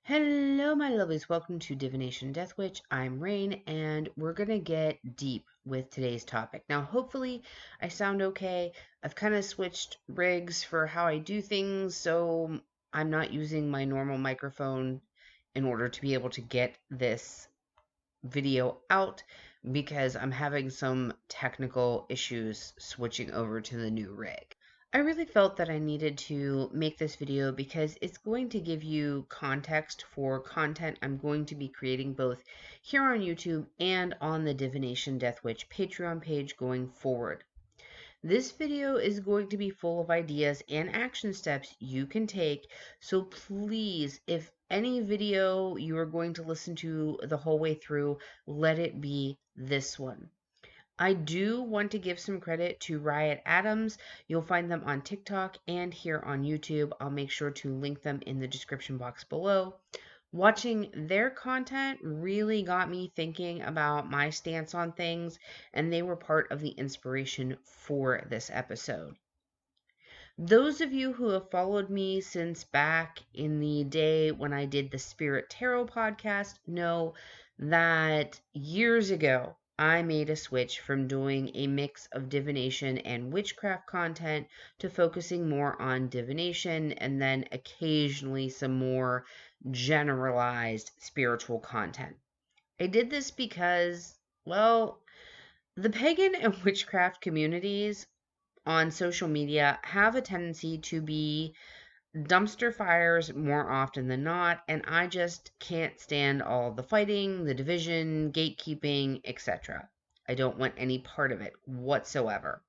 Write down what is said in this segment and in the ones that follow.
Hello, my lovelies. Welcome to Divination Death Witch. I'm Rain, and we're going to get deep with today's topic. Now, hopefully, I sound okay. I've kind of switched rigs for how I do things, so I'm not using my normal microphone in order to be able to get this video out because I'm having some technical issues switching over to the new rig. I really felt that I needed to make this video because it's going to give you context for content I'm going to be creating both here on YouTube and on the Divination Death Witch Patreon page going forward. This video is going to be full of ideas and action steps you can take, so please, if any video you are going to listen to the whole way through, let it be this one. I do want to give some credit to Riot Adams. You'll find them on TikTok and here on YouTube. I'll make sure to link them in the description box below. Watching their content really got me thinking about my stance on things, and they were part of the inspiration for this episode. Those of you who have followed me since back in the day when I did the Spirit Tarot podcast know that years ago I made a switch from doing a mix of divination and witchcraft content to focusing more on divination and then occasionally some more generalized spiritual content. I did this because, well, the pagan and witchcraft communities on social media have a tendency to be dumpster fires more often than not, and I just can't stand all the fighting, the division, gatekeeping, etc. I don't want any part of it whatsoever.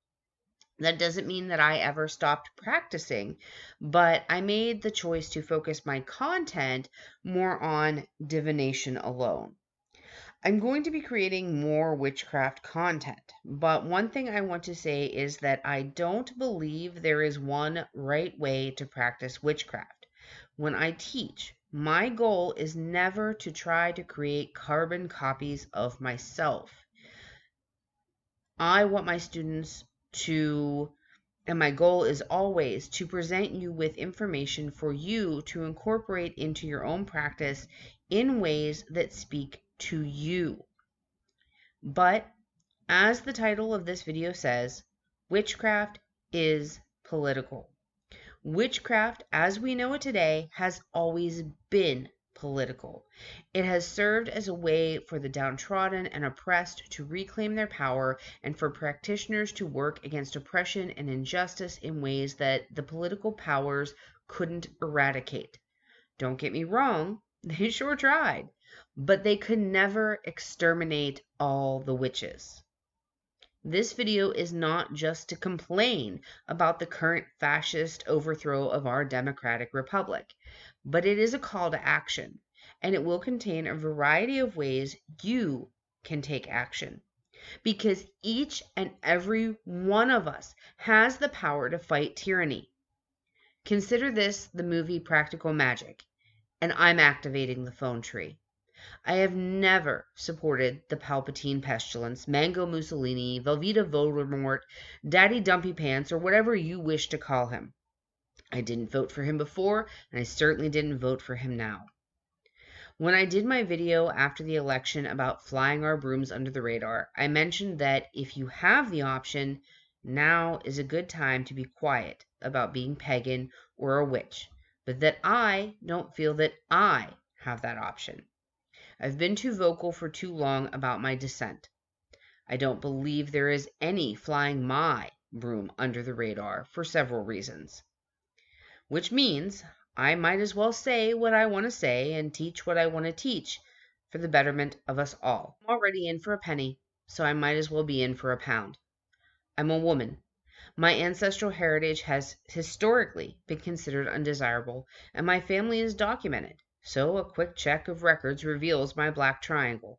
That doesn't mean that I ever stopped practicing, but I made the choice to focus my content more on divination alone. I'm going to be creating more witchcraft content, but one thing I want to say is that I don't believe there is one right way to practice witchcraft. When I teach, my goal is never to try to create carbon copies of myself. I want my students to, and my goal is always to present you with information for you to incorporate into your own practice in ways that speak to you. But as the title of this video says, witchcraft is political. Witchcraft, as we know it today, has always been political. It has served as a way for the downtrodden and oppressed to reclaim their power and for practitioners to work against oppression and injustice in ways that the political powers couldn't eradicate. Don't get me wrong, they sure tried, but they could never exterminate all the witches. This video is not just to complain about the current fascist overthrow of our democratic republic, but it is a call to action, and it will contain a variety of ways you can take action. Because each and every one of us has the power to fight tyranny. Consider this the movie Practical Magic, and I'm activating the phone tree. I have never supported the Palpatine pestilence, Mango Mussolini, Velveeta Voldemort, Daddy Dumpy Pants, or whatever you wish to call him. I didn't vote for him before, and I certainly didn't vote for him now. When I did my video after the election about flying our brooms under the radar, I mentioned that if you have the option, now is a good time to be quiet about being pagan or a witch, but that I don't feel that I have that option. I've been too vocal for too long about my dissent. I don't believe there is any flying my broom under the radar for several reasons. Which means I might as well say what I want to say and teach what I want to teach for the betterment of us all. I'm already in for a penny, so I might as well be in for a pound. I'm a woman. My ancestral heritage has historically been considered undesirable, and my family is documented. So a quick check of records reveals my black triangle.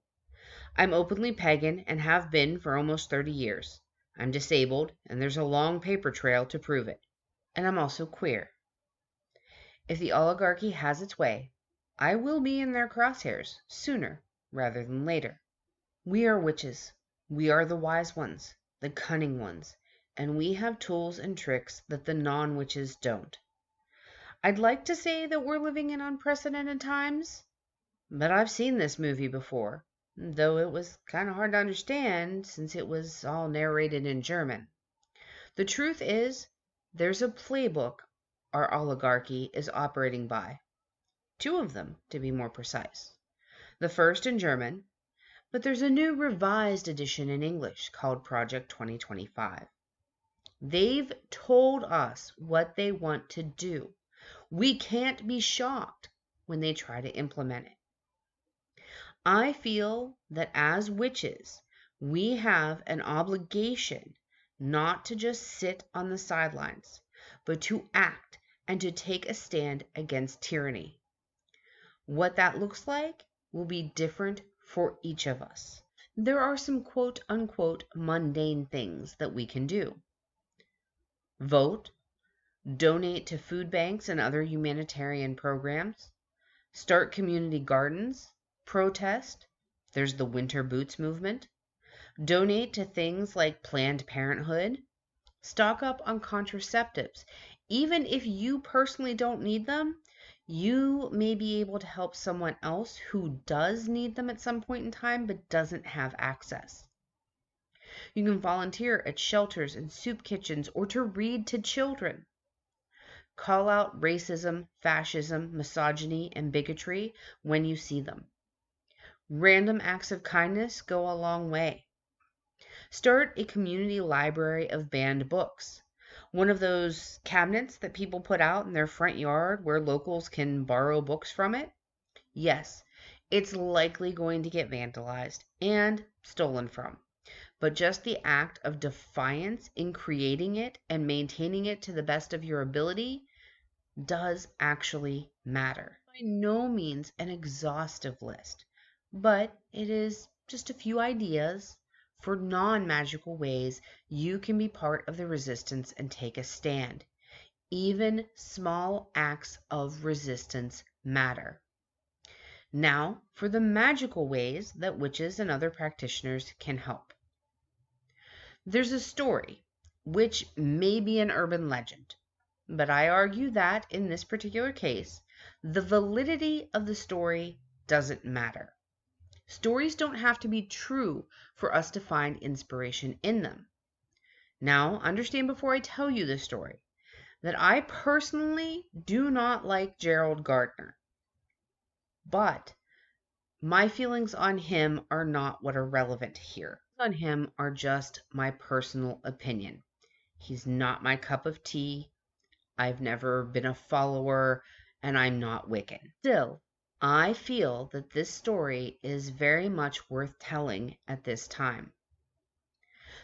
I'm openly pagan and have been for almost 30 years. I'm disabled, and there's a long paper trail to prove it. And I'm also queer. If the oligarchy has its way, I will be in their crosshairs sooner rather than later. We are witches. We are the wise ones, the cunning ones, and we have tools and tricks that the non-witches don't. I'd like to say that we're living in unprecedented times, but I've seen this movie before, though it was kind of hard to understand since it was all narrated in German. The truth is, there's a playbook our oligarchy is operating by. Two of them, to be more precise. The first in German, but there's a new revised edition in English called Project 2025. They've told us what they want to do. We can't be shocked when they try to implement it. I feel that as witches, we have an obligation not to just sit on the sidelines, but to act and to take a stand against tyranny. What that looks like will be different for each of us. There are some quote unquote mundane things that we can do. Vote, donate to food banks and other humanitarian programs, start community gardens, protest. There's the winter boots movement. Donate to things like Planned Parenthood. Stock up on contraceptives. Even if you personally don't need them, you may be able to help someone else who does need them at some point in time but doesn't have access. You can volunteer at shelters and soup kitchens or to read to children. Call out racism, fascism, misogyny, and bigotry when you see them. Random acts of kindness go a long way. Start a community library of banned books. One of those cabinets that people put out in their front yard where locals can borrow books from it. Yes, it's likely going to get vandalized and stolen from. But just the act of defiance in creating it and maintaining it to the best of your ability does actually matter. By no means an exhaustive list, but it is just a few ideas for non-magical ways you can be part of the resistance and take a stand. Even small acts of resistance matter. Now, for the magical ways that witches and other practitioners can help. There's a story, which may be an urban legend, but I argue that, in this particular case, the validity of the story doesn't matter. Stories don't have to be true for us to find inspiration in them. Now, understand before I tell you the story that I personally do not like Gerald Gardner, but my feelings on him are not what are relevant here. On him are just my personal opinion. He's not my cup of tea. I've never been a follower, and I'm not Wiccan. Still, I feel that this story is very much worth telling at this time.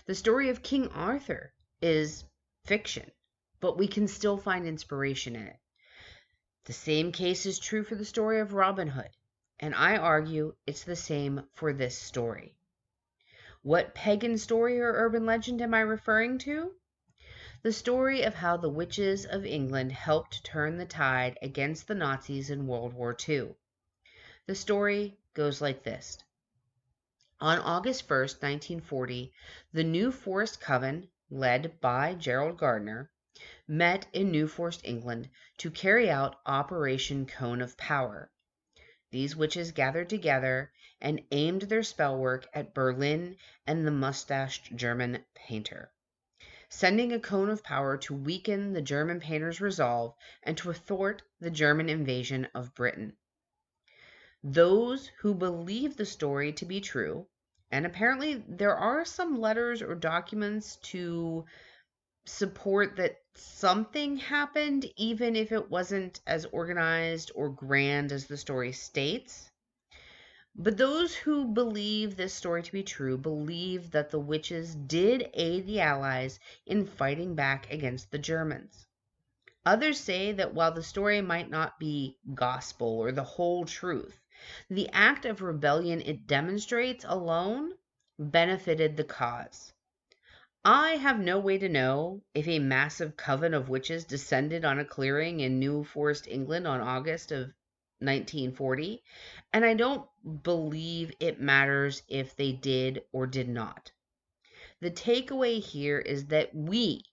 The story of King Arthur is fiction, but we can still find inspiration in it. The same case is true for the story of Robin Hood, and I argue it's the same for this story. What pagan story or urban legend am I referring to? The story of how the witches of England helped turn the tide against the Nazis in World War II. The story goes like this. On August 1st, 1940, the New Forest Coven, led by Gerald Gardner, met in New Forest, England, to carry out Operation Cone of Power. These witches gathered together and aimed their spell work at Berlin and the mustached German painter, sending a cone of power to weaken the German painter's resolve and to thwart the German invasion of Britain. Those who believe the story to be true, and apparently there are some letters or documents to support that something happened, even if it wasn't as organized or grand as the story states. But those who believe this story to be true believe that the witches did aid the Allies in fighting back against the Germans. Others say that while the story might not be gospel or the whole truth, the act of rebellion it demonstrates alone benefited the cause. I have no way to know if a massive coven of witches descended on a clearing in New Forest, England on August of 1940, and I don't believe it matters if they did or did not. The takeaway here is that we,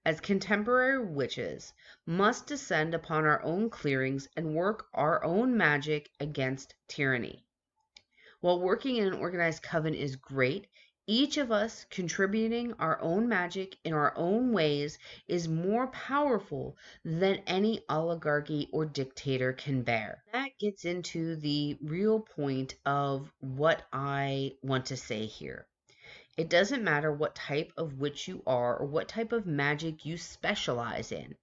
as contemporary witches, must descend upon our own clearings and work our own magic against tyranny. While working in an organized coven is great, each of us contributing our own magic in our own ways is more powerful than any oligarchy or dictator can bear. That gets into the real point of what I want to say here. It doesn't matter what type of witch you are or what type of magic you specialize in.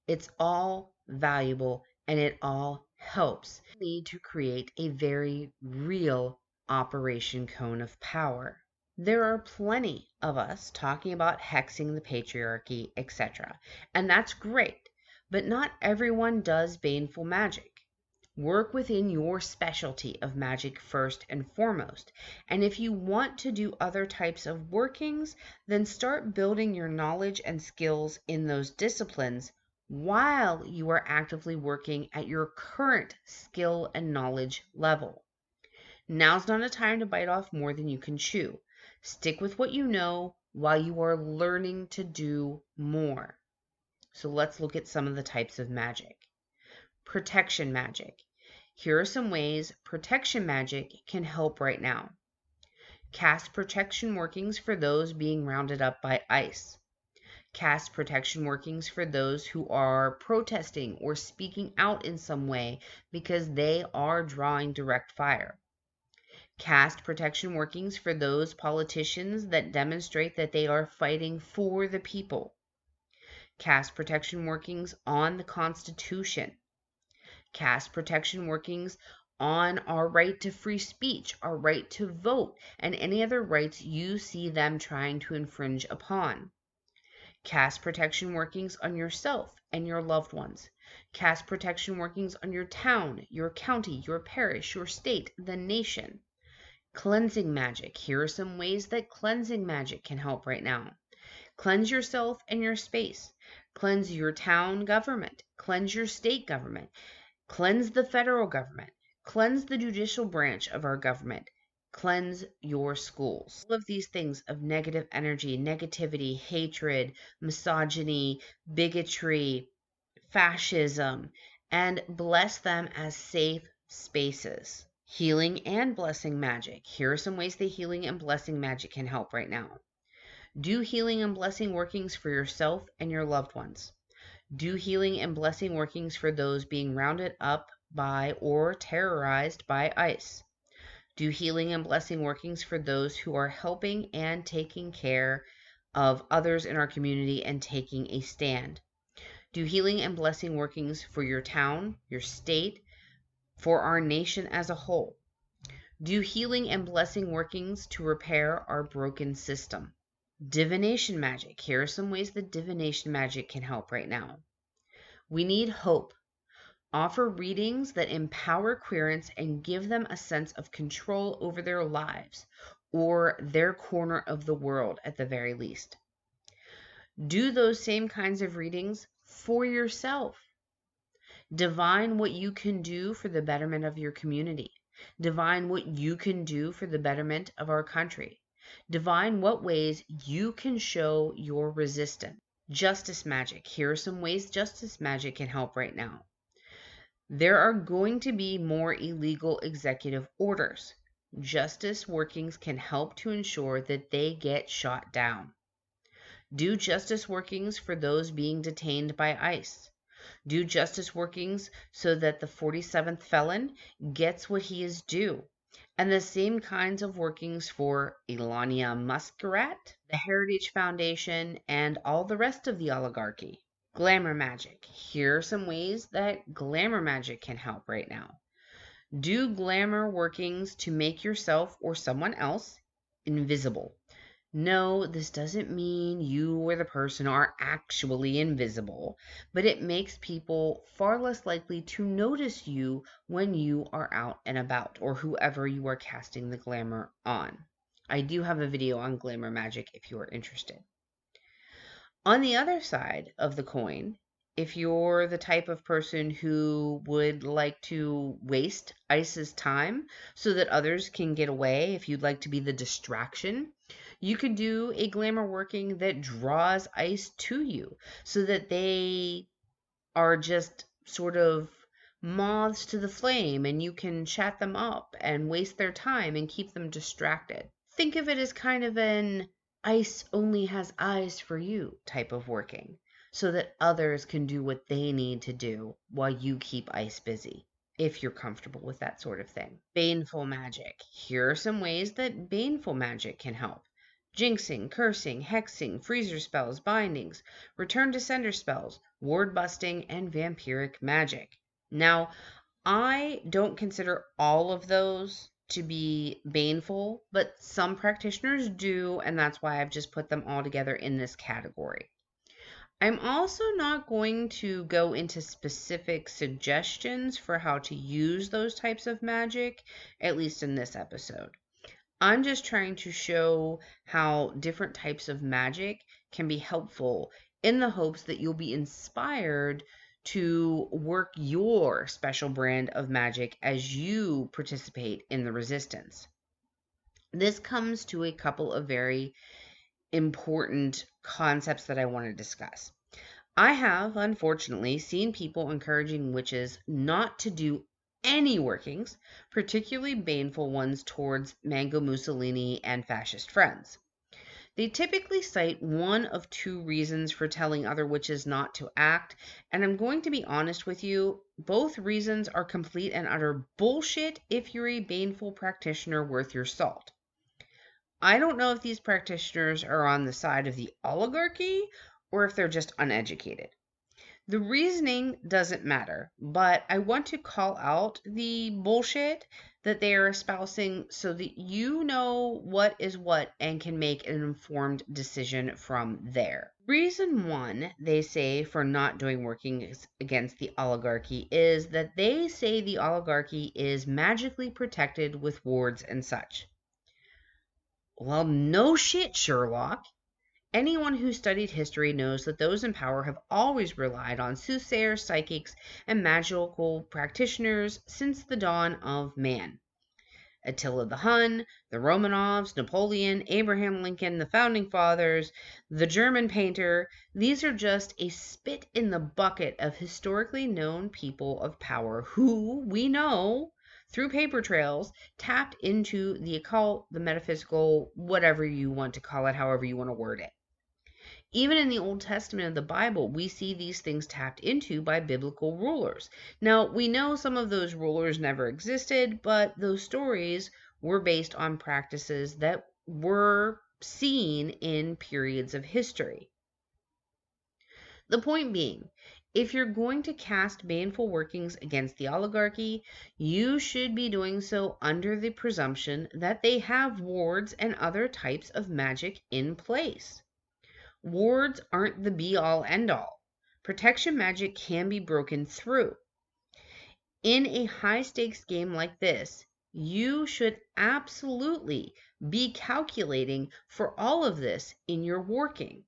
It's all valuable and it all helps. We need to create a very real Operation Cone of Power. There are plenty of us talking about hexing the patriarchy, etc. And that's great, but not everyone does baneful magic. Work within your specialty of magic first and foremost. And if you want to do other types of workings, then start building your knowledge and skills in those disciplines while you are actively working at your current skill and knowledge level. Now's not a time to bite off more than you can chew. Stick with what you know while you are learning to do more. So let's look at some of the types of magic. Protection magic. Here are some ways protection magic can help right now. Cast protection workings for those being rounded up by ICE. Cast protection workings for those who are protesting or speaking out in some way because they are drawing direct fire. Cast protection workings for those politicians that demonstrate that they are fighting for the people. Cast protection workings on the Constitution. Cast protection workings on our right to free speech, our right to vote, and any other rights you see them trying to infringe upon. Cast protection workings on yourself and your loved ones. Cast protection workings on your town, your county, your parish, your state, the nation. Cleansing magic. Here are some ways that cleansing magic can help right now. Cleanse yourself and your space. Cleanse your town government. Cleanse your state government. Cleanse the federal government. Cleanse the judicial branch of our government. Cleanse your schools. All of these things of negative energy, negativity, hatred, misogyny, bigotry, fascism, and bless them as safe spaces. Healing and blessing magic. Here are some ways that healing and blessing magic can help right now. Do healing and blessing workings for yourself and your loved ones. Do healing and blessing workings for those being rounded up by or terrorized by ICE. Do healing and blessing workings for those who are helping and taking care of others in our community and taking a stand. Do healing and blessing workings for your town, your state, for our nation as a whole. Do healing and blessing workings to repair our broken system. Divination magic. Here are some ways that divination magic can help right now. We need hope. Offer readings that empower querents and give them a sense of control over their lives or their corner of the world at the very least. Do those same kinds of readings for yourself. Divine what you can do for the betterment of your community. Divine what you can do for the betterment of our country. Divine what ways you can show your resistance. Justice magic. Here are some ways justice magic can help right now. There are going to be more illegal executive orders. Justice workings can help to ensure that they get shot down. Do justice workings for those being detained by ICE. Do justice workings so that the 47th felon gets what he is due. And the same kinds of workings for Elania Muscarat, the Heritage Foundation, and all the rest of the oligarchy. Glamour magic. Here are some ways that glamour magic can help right now. Do glamour workings to make yourself or someone else invisible. No, this doesn't mean you or the person are actually invisible, but it makes people far less likely to notice you when you are out and about, or whoever you are casting the glamour on. I do have a video on glamour magic if you are interested. On the other side of the coin, if you're the type of person who would like to waste ICE's time so that others can get away, if you'd like to be the distraction, You could do a glamour working that draws ice to you so that they are just sort of moths to the flame and you can chat them up and waste their time and keep them distracted. Think of it as kind of an ice only has eyes for you type of working so that others can do what they need to do while you keep ice busy, if you're comfortable with that sort of thing. Baneful magic. Here are some ways that baneful magic can help. Jinxing, cursing, hexing, freezer spells, bindings, return to sender spells, ward busting, and vampiric magic. Now, I don't consider all of those to be baneful, but some practitioners do, and that's why I've just put them all together in this category. I'm also not going to go into specific suggestions for how to use those types of magic, at least in this episode. I'm just trying to show how different types of magic can be helpful in the hopes that you'll be inspired to work your special brand of magic as you participate in the resistance. This comes to a couple of very important concepts that I want to discuss. I have, unfortunately, seen people encouraging witches not to do any workings, particularly baneful ones towards Mango Mussolini and fascist friends. They typically cite one of two reasons for telling other witches not to act, and I'm going to be honest with you, both reasons are complete and utter bullshit if you're a baneful practitioner worth your salt. I don't know if these practitioners are on the side of the oligarchy or if they're just uneducated. The reasoning doesn't matter, but I want to call out the bullshit that they are espousing so that you know what is what and can make an informed decision from there. Reason one, they say, for not doing working against the oligarchy is that they say the oligarchy is magically protected with wards and such. Well, no shit, Sherlock. Anyone who studied history knows that those in power have always relied on soothsayers, psychics, and magical practitioners since the dawn of man. Attila the Hun, the Romanovs, Napoleon, Abraham Lincoln, the Founding Fathers, the German painter, these are just a spit in the bucket of historically known people of power who, we know, through paper trails, tapped into the occult, the metaphysical, whatever you want to call it, however you want to word it. Even in the Old Testament of the Bible, we see these things tapped into by biblical rulers. Now, we know some of those rulers never existed, but those stories were based on practices that were seen in periods of history. The point being, if you're going to cast baneful workings against the oligarchy, you should be doing so under the presumption that they have wards and other types of magic in place. Wards aren't the be-all end-all. Protection magic can be broken through. In a high-stakes game like this, you should absolutely be calculating for all of this in your working.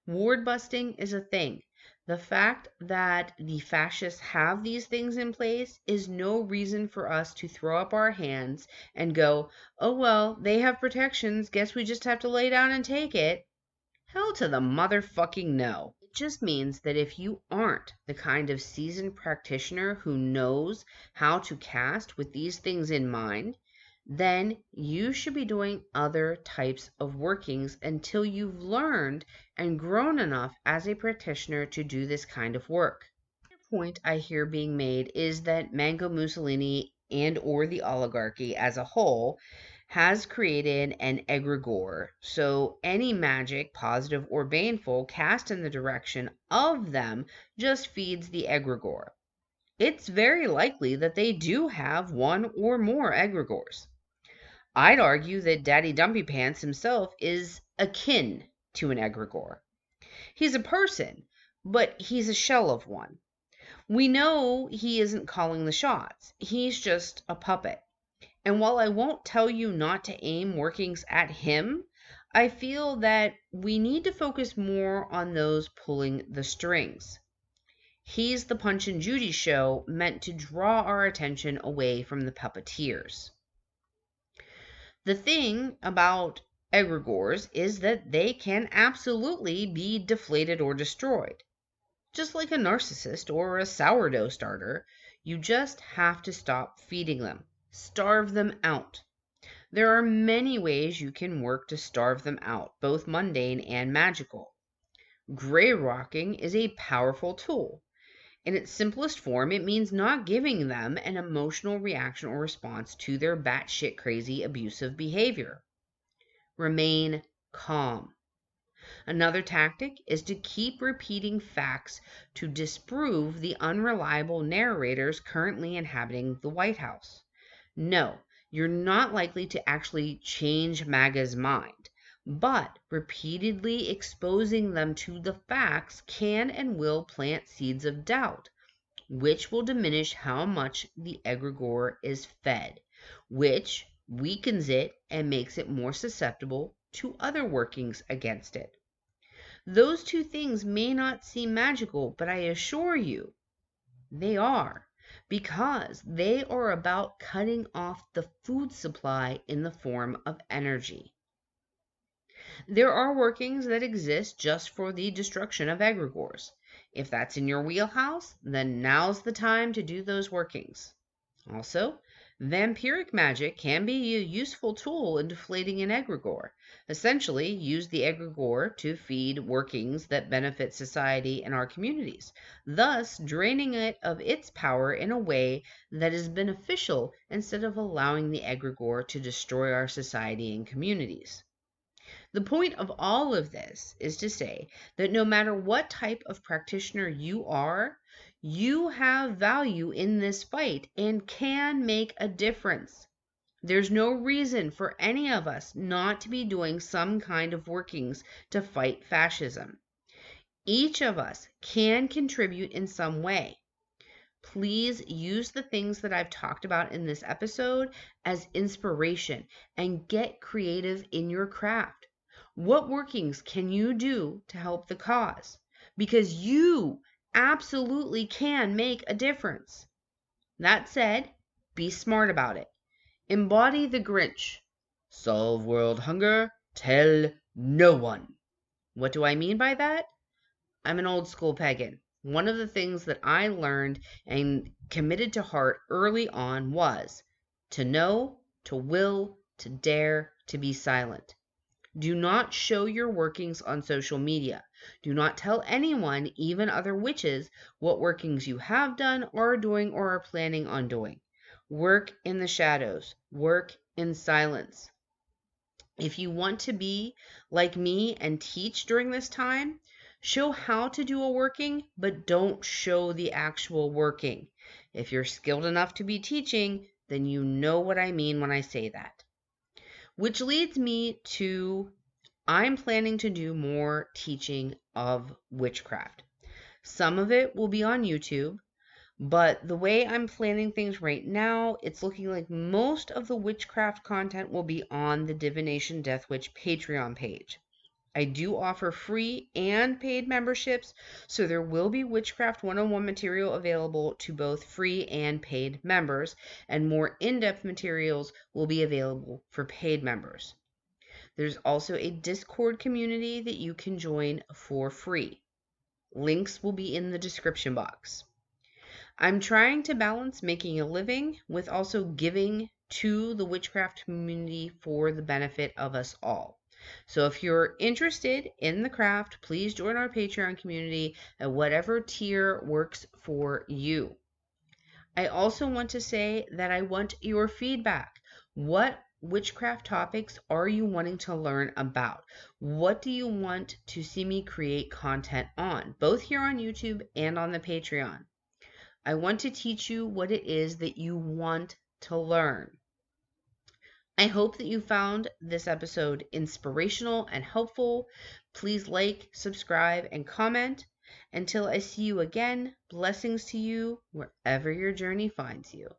Ward busting is a thing. The fact that the fascists have these things in place is no reason for us to throw up our hands and go, oh well, they have protections, guess we just have to lay down and take it. Hell to the motherfucking no. It just means that if you aren't the kind of seasoned practitioner who knows how to cast with these things in mind, then you should be doing other types of workings until you've learned and grown enough as a practitioner to do this kind of work. The point I hear being made is that Mango Mussolini and or the oligarchy as a whole has created an egregore, so any magic, positive or baneful, cast in the direction of them just feeds the egregore. It's very likely that they do have one or more egregores. I'd argue that Daddy Dumpy Pants himself is akin to an egregore. He's a person, but he's a shell of one. We know he isn't calling the shots. He's just a puppet. And while I won't tell you not to aim workings at him, I feel that we need to focus more on those pulling the strings. He's the Punch and Judy show meant to draw our attention away from the puppeteers. The thing about egregores is that they can absolutely be deflated or destroyed. Just like a narcissist or a sourdough starter, you just have to stop feeding them. Starve them out. There are many ways you can work to starve them out, both mundane and magical. Gray rocking is a powerful tool. In its simplest form, it means not giving them an emotional reaction or response to their batshit crazy abusive behavior. Remain calm. Another tactic is to keep repeating facts to disprove the unreliable narrators currently inhabiting the White House. No, you're not likely to actually change MAGA's mind, but repeatedly exposing them to the facts can and will plant seeds of doubt, which will diminish how much the egregore is fed, which weakens it and makes it more susceptible to other workings against it. Those two things may not seem magical, but I assure you they are, because they are about cutting off the food supply in the form of energy. There are workings that exist just for the destruction of egregores. If that's in your wheelhouse, then now's the time to do those workings. Also, vampiric magic can be a useful tool in deflating an egregore. Essentially, use the egregore to feed workings that benefit society and our communities, thus draining it of its power in a way that is beneficial instead of allowing the egregore to destroy our society and communities. The point of all of this is to say that no matter what type of practitioner you are, you have value in this fight and can make a difference. There's no reason for any of us not to be doing some kind of workings to fight fascism. Each of us can contribute in some way. Please use the things that I've talked about in this episode as inspiration and get creative in your craft. What workings can you do to help the cause? Because you absolutely can make a difference. That said, be smart about it. Embody the Grinch. Solve world hunger, tell no one. What do I mean by that? I'm an old school pagan. One of the things that I learned and committed to heart early on was to know, to will, to dare, to be silent. Do not show your workings on social media. Do not tell anyone, even other witches, what workings you have done, are doing, or are planning on doing. Work in the shadows. Work in silence. If you want to be like me and teach during this time, show how to do a working, but don't show the actual working. If you're skilled enough to be teaching, then you know what I mean when I say that. Which leads me to, I'm planning to do more teaching of witchcraft. Some of it will be on YouTube, but the way I'm planning things right now, it's looking like most of the witchcraft content will be on the Divination Death Witch Patreon page. I do offer free and paid memberships, so there will be Witchcraft 101 material available to both free and paid members, and more in-depth materials will be available for paid members. There's also a Discord community that you can join for free. Links will be in the description box. I'm trying to balance making a living with also giving to the witchcraft community for the benefit of us all. So if you're interested in the craft, please join our Patreon community at whatever tier works for you. I also want to say that I want your feedback. What witchcraft topics are you wanting to learn about? What do you want to see me create content on, both here on YouTube and on the Patreon? I want to teach you what it is that you want to learn. I hope that you found this episode inspirational and helpful. Please like, subscribe, and comment. Until I see you again, blessings to you wherever your journey finds you.